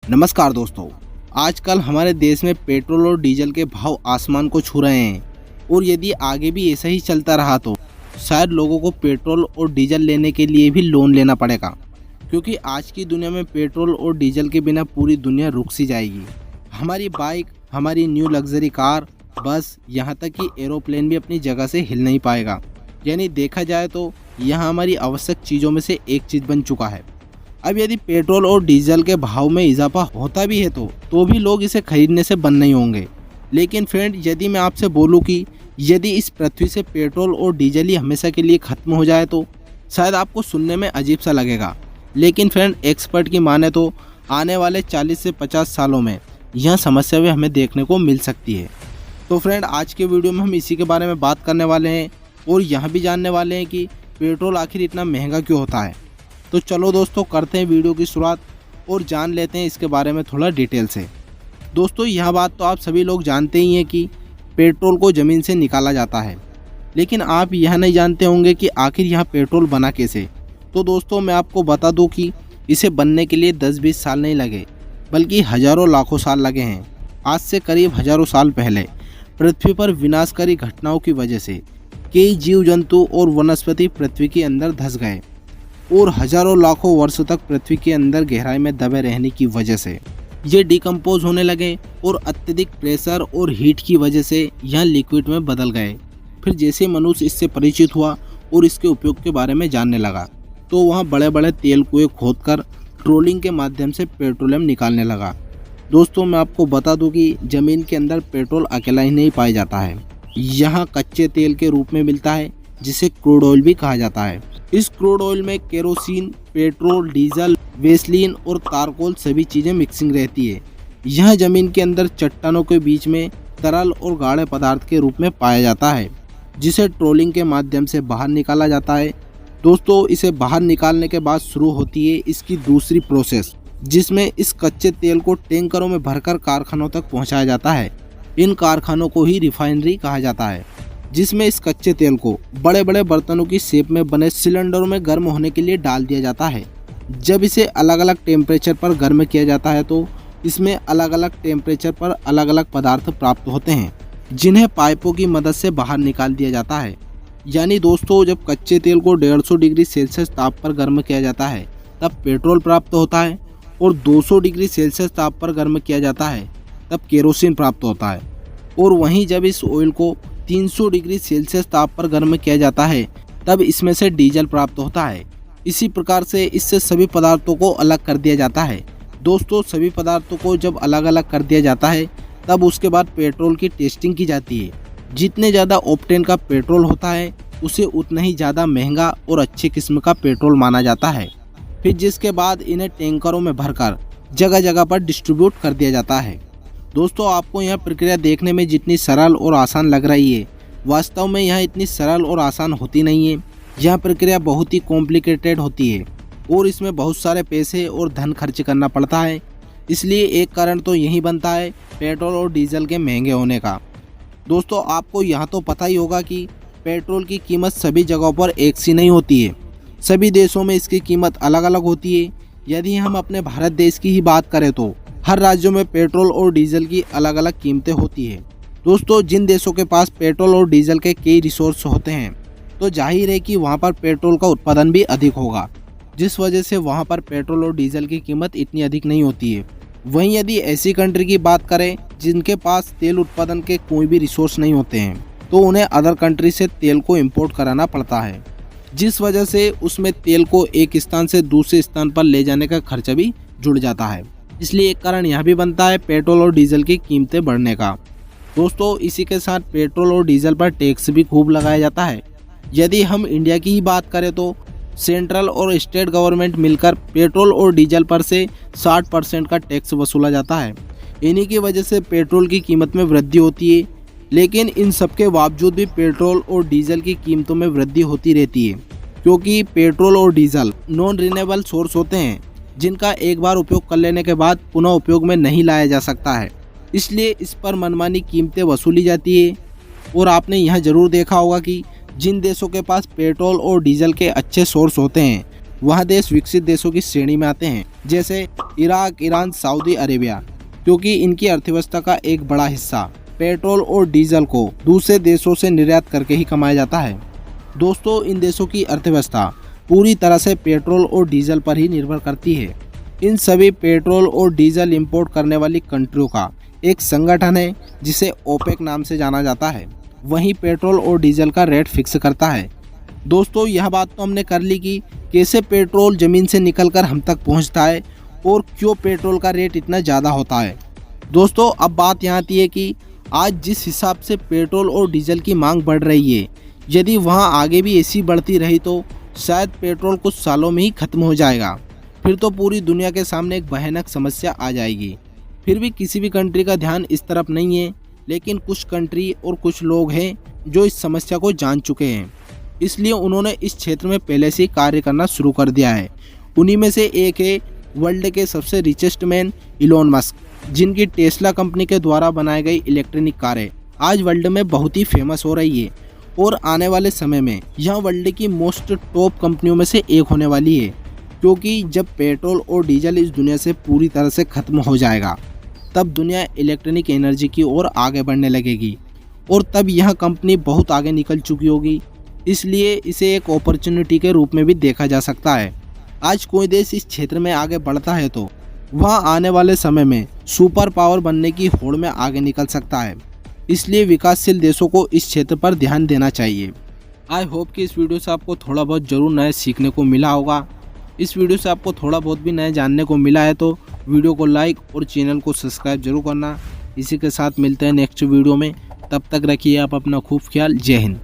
नमस्कार दोस्तों। आजकल हमारे देश में पेट्रोल और डीजल के भाव आसमान को छू रहे हैं और यदि आगे भी ऐसा ही चलता रहा तो शायद लोगों को पेट्रोल और डीजल लेने के लिए भी लोन लेना पड़ेगा, क्योंकि आज की दुनिया में पेट्रोल और डीजल के बिना पूरी दुनिया रुक सी जाएगी। हमारी बाइक, हमारी न्यू लग्जरी कार, बस यहाँ तक कि एरोप्लेन भी अपनी जगह से हिल नहीं पाएगा। यानी देखा जाए तो यह हमारी आवश्यक चीज़ों में से एक चीज़ बन चुका है। अब यदि पेट्रोल और डीजल के भाव में इजाफा होता भी है तो भी लोग इसे खरीदने से बंद नहीं होंगे। लेकिन फ्रेंड, यदि मैं आपसे बोलूं कि यदि इस पृथ्वी से पेट्रोल और डीजल ही हमेशा के लिए ख़त्म हो जाए तो शायद आपको सुनने में अजीब सा लगेगा। लेकिन फ्रेंड, एक्सपर्ट की माने तो आने वाले 40 से 50 सालों में यह समस्या भी हमें देखने को मिल सकती है। तो फ्रेंड, आज के वीडियो में हम इसी के बारे में बात करने वाले हैं और यह भी जानने वाले हैं कि पेट्रोल आखिर इतना महंगा क्यों होता है। तो चलो दोस्तों, करते हैं वीडियो की शुरुआत और जान लेते हैं इसके बारे में थोड़ा डिटेल से। दोस्तों, यह बात तो आप सभी लोग जानते ही हैं कि पेट्रोल को ज़मीन से निकाला जाता है, लेकिन आप यह नहीं जानते होंगे कि आखिर यह पेट्रोल बना कैसे। तो दोस्तों, मैं आपको बता दूं कि इसे बनने के लिए 10-20 साल नहीं लगे, बल्कि हज़ारों लाखों साल लगे हैं। आज से करीब हज़ारों साल पहले पृथ्वी पर विनाशकारी घटनाओं की वजह से कई जीव जंतु और वनस्पति पृथ्वी के अंदर धंस गए और हजारों लाखों वर्षों तक पृथ्वी के अंदर गहराई में दबे रहने की वजह से ये डिकम्पोज होने लगे और अत्यधिक प्रेशर और हीट की वजह से यह लिक्विड में बदल गए। फिर जैसे मनुष्य इससे परिचित हुआ और इसके उपयोग के बारे में जानने लगा तो वह बड़े बड़े तेल कुएं खोदकर ट्रोलिंग के माध्यम से पेट्रोलियम निकालने लगा। दोस्तों, मैं आपको बता दूं कि ज़मीन के अंदर पेट्रोल अकेला ही नहीं पाया जाता है। यहाँ कच्चे तेल के रूप में मिलता है जिसे क्रूड ऑयल भी कहा जाता है। इस क्रूड ऑयल में केरोसिन, पेट्रोल, डीजल, वेसलीन और तारकोल सभी चीज़ें मिक्सिंग रहती है। यह ज़मीन के अंदर चट्टानों के बीच में तरल और गाढ़े पदार्थ के रूप में पाया जाता है, जिसे ट्रोलिंग के माध्यम से बाहर निकाला जाता है। दोस्तों, इसे बाहर निकालने के बाद शुरू होती है इसकी दूसरी प्रोसेस, जिसमें इस कच्चे तेल को टैंकरों में भरकर कारखानों तक पहुँचाया जाता है। इन कारखानों को ही रिफाइनरी कहा जाता है, जिसमें इस कच्चे तेल को बड़े बड़े बर्तनों की शेप में बने सिलेंडरों में गर्म होने के लिए डाल दिया जाता है। जब इसे अलग अलग टेम्परेचर पर गर्म किया जाता है तो इसमें अलग अलग टेम्परेचर पर अलग अलग पदार्थ प्राप्त होते हैं, जिन्हें पाइपों की मदद से बाहर निकाल दिया जाता है। यानी दोस्तों, जब कच्चे तेल को 150 डिग्री सेल्सियस ताप पर गर्म किया जाता है तब पेट्रोल प्राप्त होता है, और 200 डिग्री सेल्सियस ताप पर गर्म किया जाता है तब केरोसिन प्राप्त होता है। और वहीं जब इस ऑयल को 300 डिग्री सेल्सियस ताप पर गर्म किया जाता है तब इसमें से डीजल प्राप्त होता है। इसी प्रकार से इससे सभी पदार्थों को अलग कर दिया जाता है। दोस्तों, सभी पदार्थों को जब अलग अलग कर दिया जाता है तब उसके बाद पेट्रोल की टेस्टिंग की जाती है। जितने ज़्यादा ऑक्टेन का पेट्रोल होता है उसे उतना ही ज़्यादा महंगा और अच्छी किस्म का पेट्रोल माना जाता है। फिर जिसके बाद इन्हें टैंकरों में भरकर जगह जगह पर डिस्ट्रीब्यूट कर दिया जाता है। दोस्तों, आपको यह प्रक्रिया देखने में जितनी सरल और आसान लग रही है, वास्तव में यह इतनी सरल और आसान होती नहीं है। यह प्रक्रिया बहुत ही कॉम्प्लिकेटेड होती है और इसमें बहुत सारे पैसे और धन खर्च करना पड़ता है। इसलिए एक कारण तो यही बनता है पेट्रोल और डीजल के महंगे होने का। दोस्तों, आपको यहाँ तो पता ही होगा कि पेट्रोल की कीमत सभी जगहों पर एक सी नहीं होती है। सभी देशों में इसकी कीमत अलग अलग होती है। यदि हम अपने भारत देश की ही बात करें तो हर राज्यों में पेट्रोल और डीजल की अलग अलग कीमतें होती है। दोस्तों, जिन देशों के पास पेट्रोल और डीजल के कई रिसोर्स होते हैं तो जाहिर है कि वहाँ पर पेट्रोल का उत्पादन भी अधिक होगा, जिस वजह से वहाँ पर पेट्रोल और डीजल की कीमत इतनी अधिक नहीं होती है। वहीं यदि ऐसी कंट्री की बात करें जिनके पास तेल उत्पादन के कोई भी रिसोर्स नहीं होते हैं तो उन्हें अदर कंट्री से तेल को इम्पोर्ट कराना पड़ता है, जिस वजह से उसमें तेल को एक स्थान से दूसरे स्थान पर ले जाने का खर्चा भी जुड़ जाता है। इसलिए एक कारण यह भी बनता है पेट्रोल और डीजल की कीमतें बढ़ने का। दोस्तों, इसी के साथ पेट्रोल और डीजल पर टैक्स भी खूब लगाया जाता है। यदि हम इंडिया की ही बात करें तो सेंट्रल और स्टेट गवर्नमेंट मिलकर पेट्रोल और डीजल पर से 60% का टैक्स वसूला जाता है। इन्हीं की वजह से पेट्रोल की कीमत में वृद्धि होती है। लेकिन इन सब के बावजूद भी पेट्रोल और डीजल की कीमतों में वृद्धि होती रहती है, क्योंकि पेट्रोल और डीजल नॉन रिन्यूएबल सोर्स होते हैं जिनका एक बार उपयोग कर लेने के बाद पुनः उपयोग में नहीं लाया जा सकता है। इसलिए इस पर मनमानी कीमतें वसूली जाती है। और आपने यह जरूर देखा होगा कि जिन देशों के पास पेट्रोल और डीजल के अच्छे सोर्स होते हैं वह देश विकसित देशों की श्रेणी में आते हैं, जैसे इराक, ईरान, सऊदी अरेबिया, क्योंकि इनकी अर्थव्यवस्था का एक बड़ा हिस्सा पेट्रोल और डीजल को दूसरे देशों से निर्यात करके ही कमाया जाता है। दोस्तों, इन देशों की अर्थव्यवस्था पूरी तरह से पेट्रोल और डीजल पर ही निर्भर करती है। इन सभी पेट्रोल और डीजल इंपोर्ट करने वाली कंट्रियों का एक संगठन है जिसे ओपेक नाम से जाना जाता है। वहीं पेट्रोल और डीजल का रेट फिक्स करता है। दोस्तों, यह बात तो हमने कर ली कि कैसे पेट्रोल ज़मीन से निकलकर हम तक पहुंचता है और क्यों पेट्रोल का रेट इतना ज़्यादा होता है। दोस्तों, अब बात यहाँ आती है कि आज जिस हिसाब से पेट्रोल और डीजल की मांग बढ़ रही है, यदि वहाँ आगे भी ऐसी बढ़ती रही तो शायद पेट्रोल कुछ सालों में ही ख़त्म हो जाएगा। फिर तो पूरी दुनिया के सामने एक भयानक समस्या आ जाएगी। फिर भी किसी भी कंट्री का ध्यान इस तरफ नहीं है, लेकिन कुछ कंट्री और कुछ लोग हैं जो इस समस्या को जान चुके हैं, इसलिए उन्होंने इस क्षेत्र में पहले से ही कार्य करना शुरू कर दिया है। उन्हीं में से एक है वर्ल्ड के सबसे रिचेस्ट मैन इलोन मस्क, जिनकी टेस्ला कंपनी के द्वारा बनाई गई इलेक्ट्रॉनिक कारें आज वर्ल्ड में बहुत ही फेमस हो रही है और आने वाले समय में यह वर्ल्ड की मोस्ट टॉप कंपनियों में से एक होने वाली है, क्योंकि जब पेट्रोल और डीजल इस दुनिया से पूरी तरह से ख़त्म हो जाएगा तब दुनिया इलेक्ट्रॉनिक एनर्जी की ओर आगे बढ़ने लगेगी और तब यह कंपनी बहुत आगे निकल चुकी होगी। इसलिए इसे एक अपॉर्चुनिटी के रूप में भी देखा जा सकता है। आज कोई देश इस क्षेत्र में आगे बढ़ता है तो वह आने वाले समय में सुपर पावर बनने की होड़ में आगे निकल सकता है। इसलिए विकासशील देशों को इस क्षेत्र पर ध्यान देना चाहिए। आई होप कि इस वीडियो से आपको थोड़ा बहुत ज़रूर नया सीखने को मिला होगा। इस वीडियो से आपको थोड़ा बहुत भी नया जानने को मिला है तो वीडियो को लाइक और चैनल को सब्सक्राइब जरूर करना। इसी के साथ मिलते हैं नेक्स्ट वीडियो में। तब तक रखिए आप अपना खूब ख्याल। जय हिंद।